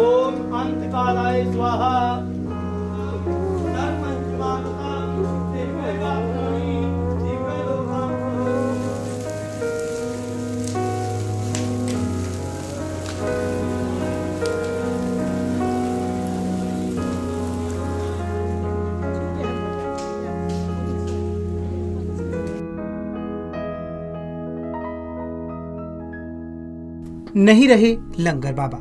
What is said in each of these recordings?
ओम अंतकालाय स्वाहा। नहीं रहे लंगर बाबा।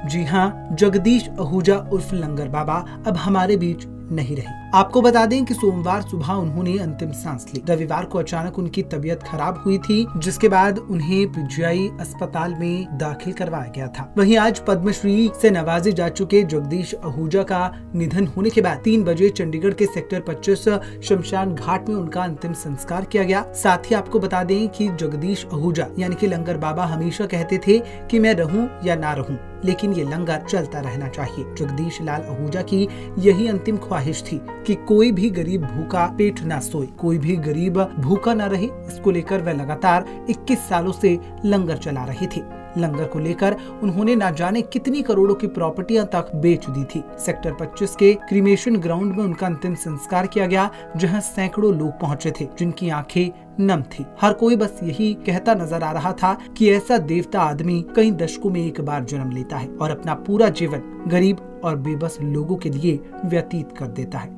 जी हाँ, जगदीश आहूजा उर्फ लंगर बाबा अब हमारे बीच नहीं रहे। आपको बता दें कि सोमवार सुबह उन्होंने अंतिम सांस ली। रविवार को अचानक उनकी तबीयत खराब हुई थी, जिसके बाद उन्हें पीजीआई अस्पताल में दाखिल करवाया गया था। वहीं आज पद्मश्री से नवाजे जा चुके जगदीश आहूजा का निधन होने के बाद 3 बजे चंडीगढ़ के सेक्टर 25 शमशान घाट में उनका अंतिम संस्कार किया गया। साथ ही आपको बता दें कि जगदीश आहूजा यानी कि लंगर बाबा हमेशा कहते थे कि मैं रहूं या ना रहूं, लेकिन ये लंगर चलता रहना चाहिए। जगदीश लाल आहूजा की यही अंतिम ख्वाहिश थी कि कोई भी गरीब भूखा पेट ना सोए, कोई भी गरीब भूखा ना रहे। इसको लेकर वह लगातार 21 सालों से लंगर चला रहे थे। लंगर को लेकर उन्होंने ना जाने कितनी करोड़ों की प्रॉपर्टियां तक बेच दी थी। सेक्टर 25 के क्रीमेशन ग्राउंड में उनका अंतिम संस्कार किया गया, जहां सैकड़ों लोग पहुंचे थे, जिनकी आंखें नम थी। हर कोई बस यही कहता नजर आ रहा था कि ऐसा देवता आदमी कई दशकों में एक बार जन्म लेता है और अपना पूरा जीवन गरीब और बेबस लोगों के लिए व्यतीत कर देता है।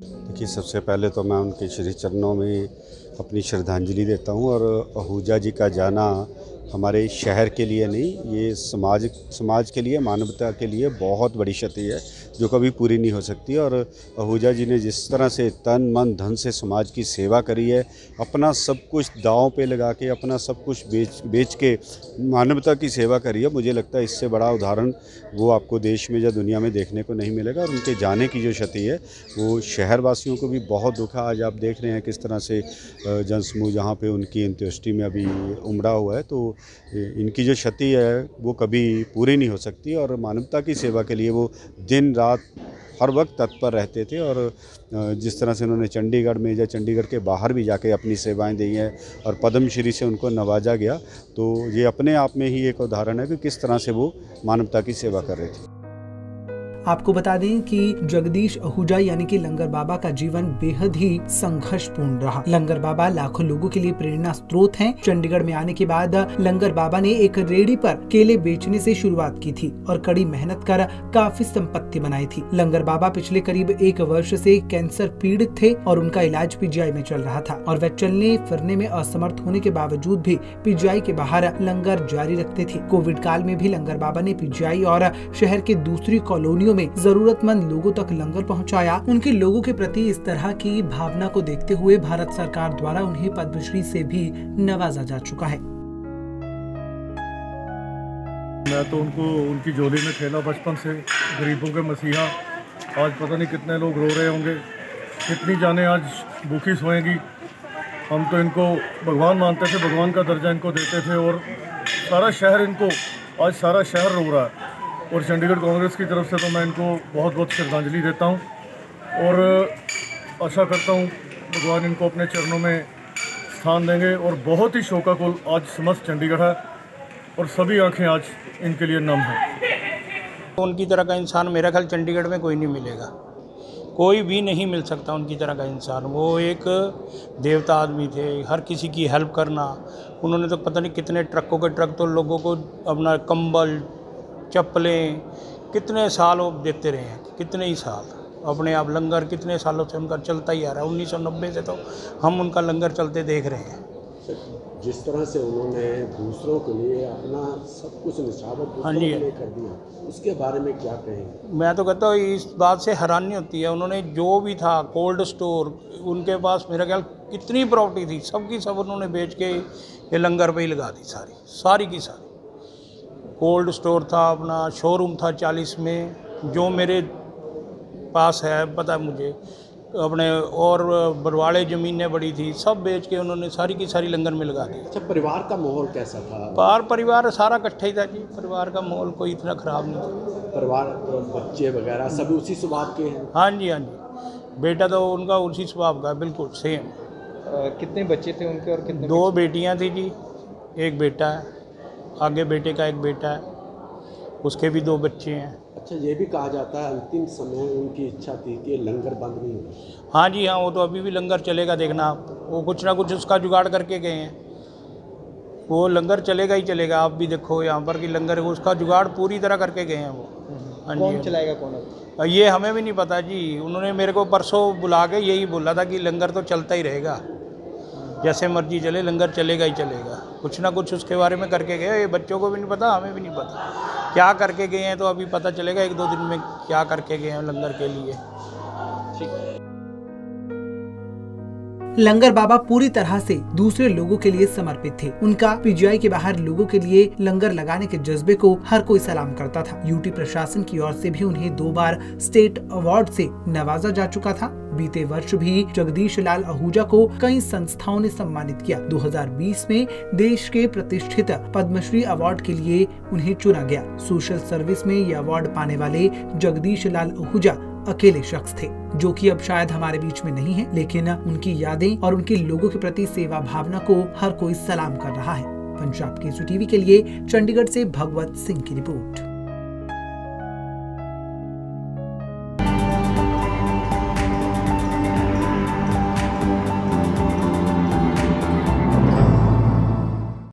देखिए, सबसे पहले तो मैं उनके श्री चरणों में अपनी श्रद्धांजलि देता हूं। और आहूजा जी का जाना हमारे शहर के लिए नहीं, ये समाज के लिए, मानवता के लिए बहुत बड़ी क्षति है जो कभी पूरी नहीं हो सकती। और आहूजा जी ने जिस तरह से तन मन धन से समाज की सेवा करी है, अपना सब कुछ दांव पे लगा के, अपना सब कुछ बेच के मानवता की सेवा करी है, मुझे लगता है इससे बड़ा उदाहरण वो आपको देश में या दुनिया में देखने को नहीं मिलेगा। और उनके जाने की जो क्षति है वो शहर वासियों को भी बहुत दुख है। आज आप देख रहे हैं किस तरह से जनसमूह जहाँ पे उनकी अंत्येष्टि में अभी उमड़ा हुआ है, तो इनकी जो क्षति है वो कभी पूरी नहीं हो सकती। और मानवता की सेवा के लिए वो दिन रात हर वक्त तत्पर रहते थे। और जिस तरह से उन्होंने चंडीगढ़ में या चंडीगढ़ के बाहर भी जाके अपनी सेवाएं दी हैं और पद्मश्री से उनको नवाजा गया, तो ये अपने आप में ही एक उदाहरण है कि किस तरह से वो मानवता की सेवा कर रहे थे। आपको बता दें कि जगदीश आहूजा यानी कि लंगर बाबा का जीवन बेहद ही संघर्षपूर्ण रहा। लंगर बाबा लाखों लोगों के लिए प्रेरणा स्रोत हैं। चंडीगढ़ में आने के बाद लंगर बाबा ने एक रेहड़ी पर केले बेचने से शुरुआत की थी और कड़ी मेहनत कर काफी संपत्ति बनाई थी। लंगर बाबा पिछले करीब 1 वर्ष से कैंसर पीड़ित थे और उनका इलाज पीजीआई में चल रहा था और वह चलने फिरने में असमर्थ होने के बावजूद भी पीजीआई के बाहर लंगर जारी रखते थे। कोविड काल में भी लंगर बाबा ने पीजीआई और शहर के दूसरी कॉलोनियों में जरूरतमंद लोगों तक लंगर पहुंचाया। उनके लोगों के प्रति इस तरह की भावना को देखते हुए भारत सरकार द्वारा उन्हें पद्मश्री से भी नवाजा जा चुका है। मैं तो उनकी झोली में खेला बचपन से, गरीबों के मसीहा। आज पता नहीं कितने लोग रो रहे होंगे, कितनी जाने आज भूखी सोएंगी। हम तो इनको भगवान मानते थे, भगवान का दर्जा इनको देते थे और सारा शहर आज सारा शहर रो रहा है। और चंडीगढ़ कांग्रेस की तरफ से तो मैं इनको बहुत बहुत श्रद्धांजलि देता हूं और आशा करता हूं भगवान इनको अपने चरणों में स्थान देंगे। और बहुत ही शोकाकुल आज समस्त चंडीगढ़ है और सभी आंखें आज इनके लिए नम हैं। उनकी तरह का इंसान मेरा ख्याल चंडीगढ़ में कोई नहीं मिलेगा, कोई भी नहीं मिल सकता उनकी तरह का इंसान। वो एक देवता आदमी थे, हर किसी की हेल्प करना। उन्होंने तो पता नहीं कितने ट्रकों के ट्रक तो लोगों को अपना कंबल चप्पलें कितने साल वो देते रहे हैं, कितने ही साल। अपने आप लंगर कितने सालों से उनका चलता ही आ रहा है। 1990 से तो हम उनका लंगर चलते देख रहे हैं। जिस तरह से उन्होंने दूसरों के लिए अपना सब कुछ निछावर कर दिया, उसके बारे में क्या कहेंगे? मैं तो कहता हूँ इस बात से हैरानी होती है। उन्होंने जो भी था कोल्ड स्टोर, उनके पास मेरा ख्याल कितनी प्रॉपर्टी थी, सबकी सब उन्होंने बेच के ये लंगर पे ही लगा दी, सारी की सारी। कोल्ड स्टोर था, अपना शोरूम था 40 में, जो मेरे पास है पता है मुझे। अपने और बरवाड़े ज़मीनें बड़ी थी, सब बेच के उन्होंने सारी की सारी लंगर में लगा दी। अच्छा, परिवार का माहौल कैसा था? परिवार सारा इकट्ठा ही था जी, परिवार का माहौल कोई इतना ख़राब नहीं था। परिवार बच्चे वगैरह सभी उसी स्वभाव के हैं? हाँ जी, हाँ जी, बेटा तो उनका उसी स्वभाव का बिल्कुल सेम। कितने बच्चे थे उनके और कितने? 2 बेटियां थी जी, एक बेटा है, आगे बेटे का एक बेटा है, उसके भी 2 बच्चे हैं। अच्छा, ये भी कहा जाता है अंतिम समय उनकी इच्छा थी कि लंगर बंद नहीं होगा। हाँ जी, हाँ, वो तो अभी भी लंगर चलेगा, देखना आप, वो कुछ ना कुछ उसका जुगाड़ करके गए हैं, वो लंगर चलेगा ही चलेगा। आप भी देखो यहाँ पर कि लंगर उसका जुगाड़ पूरी तरह करके गए हैं वो। हाँ जी, कौन चलाएगा कौन? ये हमें भी नहीं पता जी, उन्होंने मेरे को परसों बुला के यही बोला था कि लंगर तो चलता ही रहेगा, जैसे मर्जी चले, लंगर चलेगा ही चलेगा। कुछ ना कुछ उसके बारे में करके गए, ये बच्चों को भी नहीं पता, हमें भी नहीं पता क्या करके गए हैं, तो अभी पता चलेगा 1-2 दिन में क्या करके गए हैं लंगर के लिए। लंगर बाबा पूरी तरह से दूसरे लोगों के लिए समर्पित थे। उनका पीजीआई के बाहर लोगों के लिए लंगर लगाने के जज्बे को हर कोई सलाम करता था। यूटी प्रशासन की ओर से भी उन्हें 2 बार स्टेट अवार्ड से नवाजा जा चुका था। बीते वर्ष भी जगदीश लाल आहूजा को कई संस्थाओं ने सम्मानित किया। 2020 में देश के प्रतिष्ठित पद्मश्री अवार्ड के लिए उन्हें चुना गया। सोशल सर्विस में ये अवार्ड पाने वाले जगदीश लाल आहूजा अकेले शख्स थे, जो कि अब शायद हमारे बीच में नहीं है, लेकिन उनकी यादें और उनके लोगों के प्रति सेवा भावना को हर कोई सलाम कर रहा है। पंजाब केसरी टीवी के लिए चंडीगढ़ से भगवत सिंह की रिपोर्ट।